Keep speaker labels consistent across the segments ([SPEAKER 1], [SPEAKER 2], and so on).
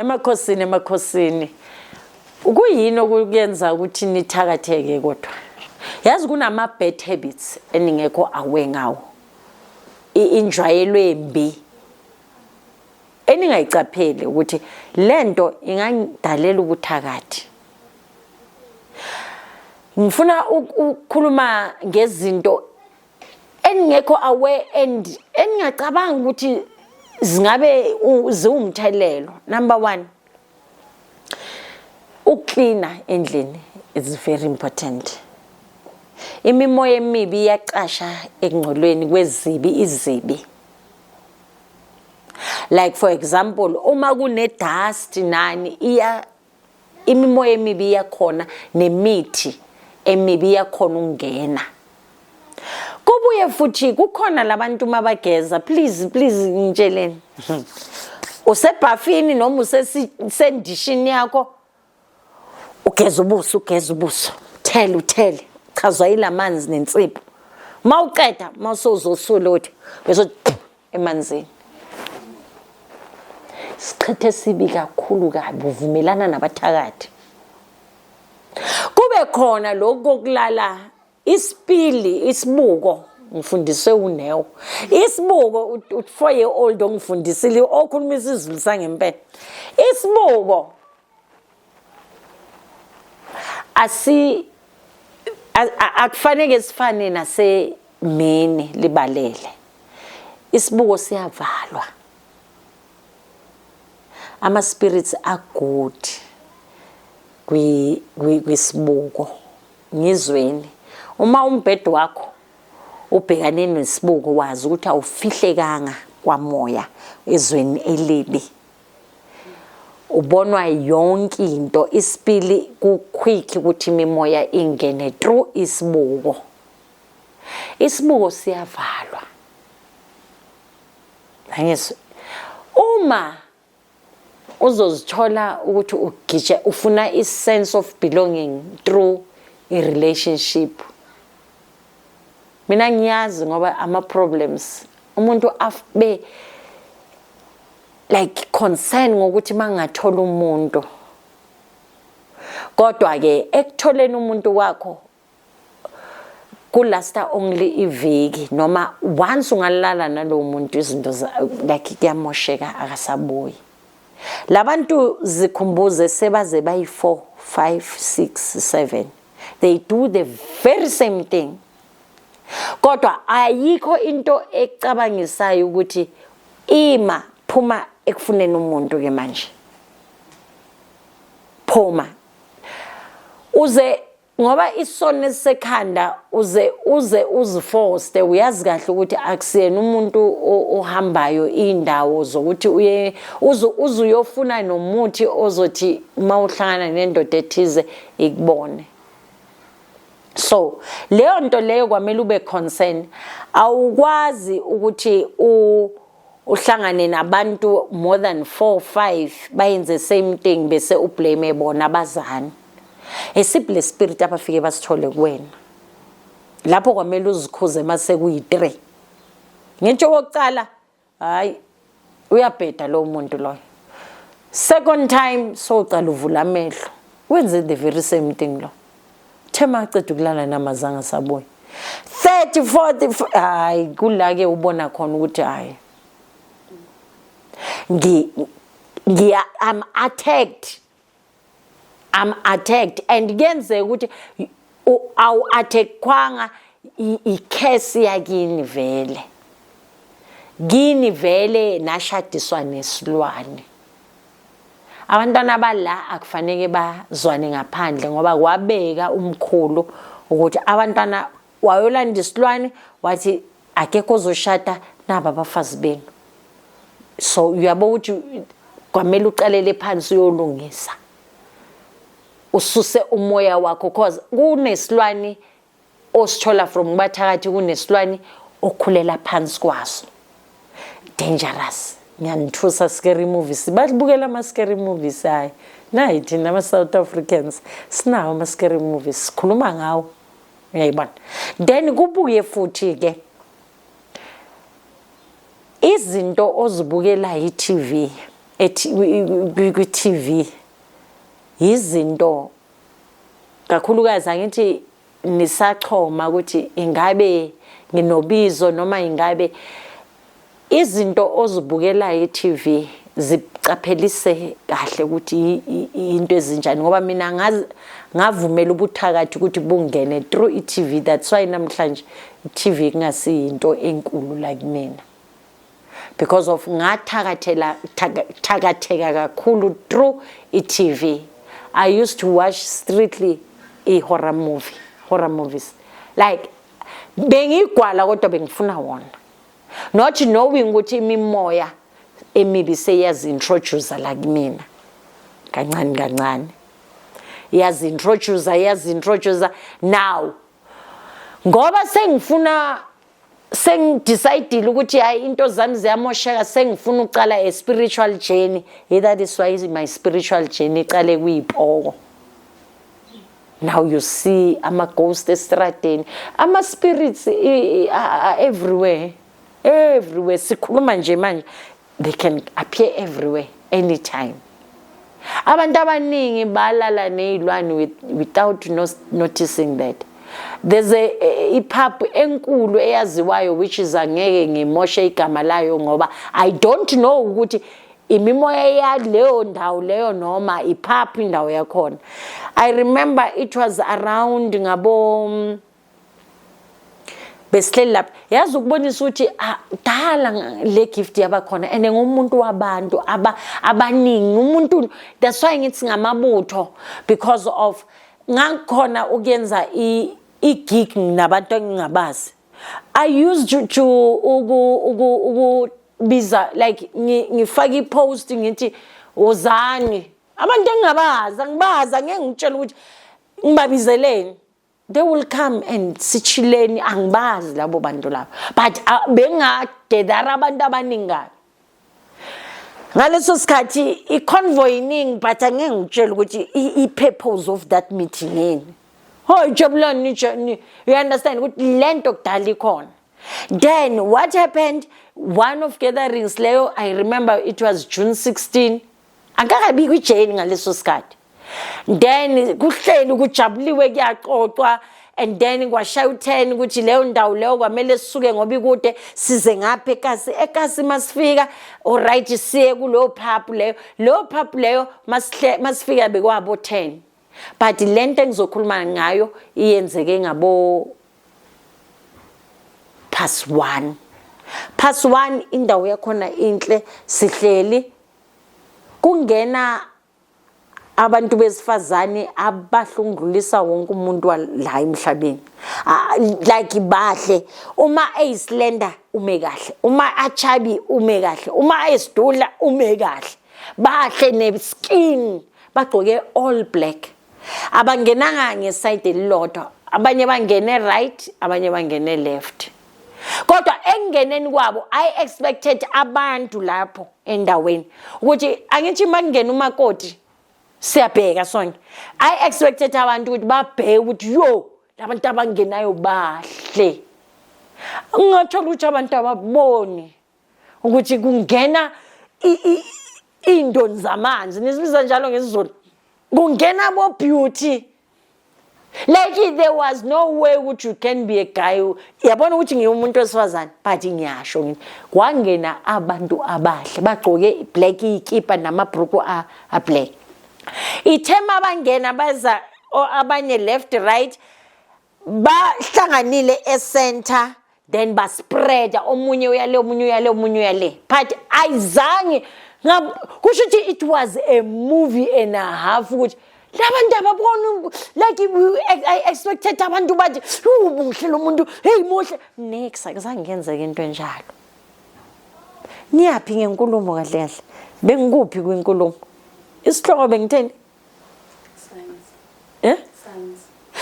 [SPEAKER 1] emakhosini ukuyini okuyenza ukuthi nithakatheke kodwa yazi kunama bad habits eningekho aware ngawo injwayelo embi eningayicaphele ukuthi lento ingangidalela ukuthakathi. Ngifuna ukukhuluma ngezinto engekho aware and engingacabanga ukuthi zingabe ziwumthelelo. Number 1, uklina endlini is very important. Imimoya emibi iyaqasha ekungcolweni izibi. Like for example, uma kune dust nani imimoya emibi iyakhona nemithi emibi iyakhona ungena. Kubuye futhi kukhona labantu mabageza, please ngitsheleni. Usebhafini noma usendishini yakho ugeza ubuso. Uthele. Chazwa ilamanzi nensipho. Mawuqeda mawusozosuluthi bese emanzini. Siqhethe sibi kakhulu kabi uvumelana nabathakathi. Kube khona lokho kokulala isibuko ngifundise uNeo. Isibuko u4-year-old ongifundisile okhuluma isiZulu sangempela. Isibuko akufanele sifane nasemini libalele. Isibuko siyavalwa. Ama spirits are good kwisibuko. Ngizweni uma umbhedo wakho ubhekane nesibuko wazi ukuthi awufihlekanga kwamoya ezweni elibi. Ubonwa yonke into isipili kuquick ukuthi imimoya ingene through isibuko. Isibuko siyavalwa. Ngiyezwa uma uzozithola ukuthi ufuna sense of belonging through a relationship. Mina ngiyazi ngoba ama problems umuntu abe like concern ngokuthi mangathola umuntu. Kodwa ke ekutholeni umuntu wakho kulasta only iviki noma once ungalala nalowo muntu izinto like kuyamosheka akasabuyi. Labantu zikhumbuze sebaze bayi 4, 5, 6, 7. They do the very same thing. Kodwa ayikho into ecabangisayo ukuthi phuma ekufuneni umuntu ke manje. Phuma. Uze ngoba isono sekhanda uziforce uyazi kahle ukuthi akusiyena umuntu ohambayo indawo zokuthi uzuyofuna nomuthi ozothi mawuhlangana nendoda ethize ikubone. So leyo nto leyo kwamele ube concern. Awukwazi ukuthi uhlangane nabantu more than 4, 5 bayenze same thing bese ublame bona abazana. Esible spirit abafike basithole kuwena. Lapho kwamele uzikhuze mase kuyi3. Ngitsho wokucala hayi uyabheda lo muntu loyo. Second time socala uvula amehlo. Wenze the very same thing lo. Thema aqeda ukulala namazanga sabuya. 30, 40 hayi kulake ubona khona ukuthi hayi. I'm attacked and kuyenze ukuthi awu attack kwanga ikhesi yakini vele. Gini vele nashadiswa nesilwane. Abantwana bala akufanele bazwane ngaphandle ngoba kwabeka umkhulu ukuthi abantwana wayolanda isilwane wathi akekho ozoshada naba abafazi benu. So uyabo ukuthi kwamele uqalele phansi uyolungisa. Ususe umoya wakho because kunesilwane osithola from bathakathi kunesilwane okhulela phansi kwaso. Dangerous. Ngiyanithusa scary movies. Basibukela ama scary movies hayi. Nayi thina ama South Africans sinawo ama scary movies. Sikhuluma ngawo. Uyayibona. Then kubuye futhi ke izinto ozibukela iTV kwi-TV izinto kakhulukazi angithi nisachoma ukuthi ingabe nginobizo noma ingabe izinto ozibukela e-TV zicaphelise kahle ukuthi into ezinjani ngoba mina ngavumela ubuthakathi ukuthi bungene through i-TV. That's why namhlanje i-TV kungasiyinto enkulu like mina, because of ngathakatheka kakhulu through i-TV. I used to watch strictly horror movies, like bengigwala kodwa bengifuna wona, not knowing ukuthi imimoya emibi seyazi-introduce like mina kancane yazi-introduce now ngoba sengidecidile ukuthi hayi into zami ziyamosheka, sengifuna uqala a spiritual journey. That is why my spiritual journey iqale kuyipoko. Now you see ama-ghost estradeni, ama-spirits are everywhere. Sikhuluma nje manje, they can appear everywhere anytime. Abantu abaningi balala nezilwane without noticing that. There's a pub enkulu eyaziwayo which is angeke ngimoshe igama layo ngoba I don't know ukuthi imimoya yaleyo ndawo leyo noma ipaphi indawo yakhona. I remember it was around ngabo besihleli lapha yazi ukubonisa ukuthi dala le gift yabakhona and ngumuntu wabantu abaningi umuntu. That's why ngithi ngamabutho, because of ngakhona ukuyenza i-gig nabantu engingabazi. I used to biza like ngifaka i-post ngithi wozani abantu engingabazi angibazi angeke ngitshela ukuthi ngibabizeleni. They will come and sichileni angibazi labo bantu labo, but bengadedara abantu abaningi ngaleso sikhathi i-convoy iningi, but angeke ngitshela ukuthi i-purpose of that meeting yini. Jabulani, you understand ukuthi lento kudala ikhona. Then what happened, one of gatherings leyo, I remember it was June 16, angakabi kwijeni ngaleso sikhathi. Then kuhleli kujabuliwe kuyaxoxwa, and then kwashaya u10 ukuthi leyo ndawo leyo kwamele sisuke ngoba ikude size ngapha ekasi masifika alright siye kulo pub leyo masifika bekwabo 10. But lento engizokhuluma ngayo iyenzeke ngabo past 1 indawo yakhona inhle, sihleli kungena abantu besifazane abahlungulisa wonke umuntu la emhlabeni, like bahle, uma eyislender ume kahle, uma achabi ume kahle, uma esidula ume kahle, bahle ne-skin, bagqoke all black. Abangenanga ngeside elilodwa, abanye bangene right, abanye bangene left. Kodwa engeneni kwabo I expected abantu lapho endaweni ukuthi angithi mangena umakoti siyabheka sonke. I expected abantu ukuthi babheke ukuthi yo labantu abangenayo bahle. Ngathola ukuthi abantu ababoni ukuthi kungena indoni zamanzi, nisibiza njalo ngesizulu, kungena bo beauty. Like there was no way which you can be a guy yabona ukuthi ngiumuntu wesifazane, but ngiyasho ngithi kwangena abantu abahle bagqoke black ikipa namabruku a black. Ithema bangena baza abanye left right bahlanganile e-center, then baspreada omunye uyale omunye uyale, but ayizange kusho ukuthi it was a movie and a half ukuthi labantu ababona like I expected abantu bathi muhle lo muntu, hey muhle, next akuzange ngenzeke into enjalo. Niyaphi ngenkulumo kahle bengikuphi kwinkulumo isihloko bengitheni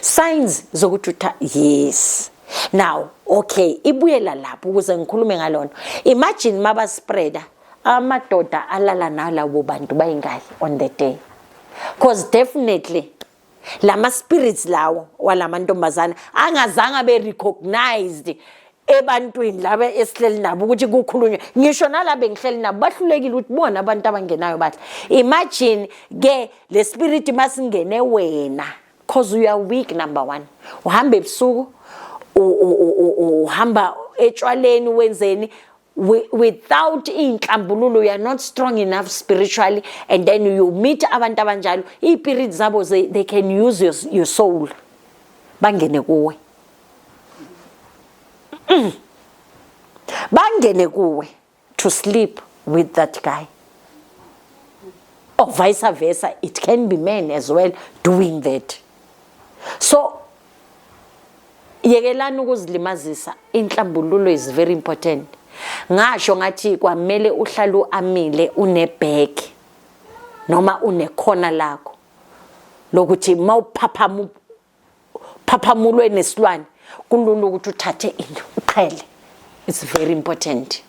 [SPEAKER 1] signs zokuthi yes. Now okay, ibuyela lapho ukuze ngikhulume ngalona. Imagine maba spreader amadoda alala nalabo bantu bayingayi on the day, because definitely lama spirits lawo walamantombazana angazange be recognized ebantwini laba esihleli nabo ukuthi kukhulunywe ngisho nalabo engihleli nabo bahlulekile ukuthi bona abantu abangenayo bathi imagine ke le spirit masingene wena because you are weak. Number 1 uhamba ebusuku uhamba etshwaleni wenzeni without inhlambululo you are not strong enough spiritually, and then you meet abantu abanjalo ispirit zabo they can use your soul bangene kuwe bangene kuwe to sleep with that guy, or vice versa. It can be men as well doing that. So yekelani ukuzilimazisa. Inhlambululo is very important. Ngasho ngathi kwamele uhlala amile unebag noma unekhona lakho lokuthi mawuphaphamulwe nesilwane kulula ukuthi uthathe into uqhele. It's very important.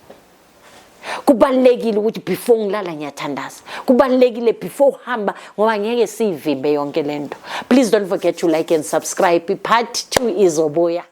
[SPEAKER 1] Kubalekile ukuthi before ngilala ngiyathandaza. Kubalekile before uhamba ngoba ngeke sivimbe yonke lento. Please don't forget to like and subscribe. Part 2 izobuya.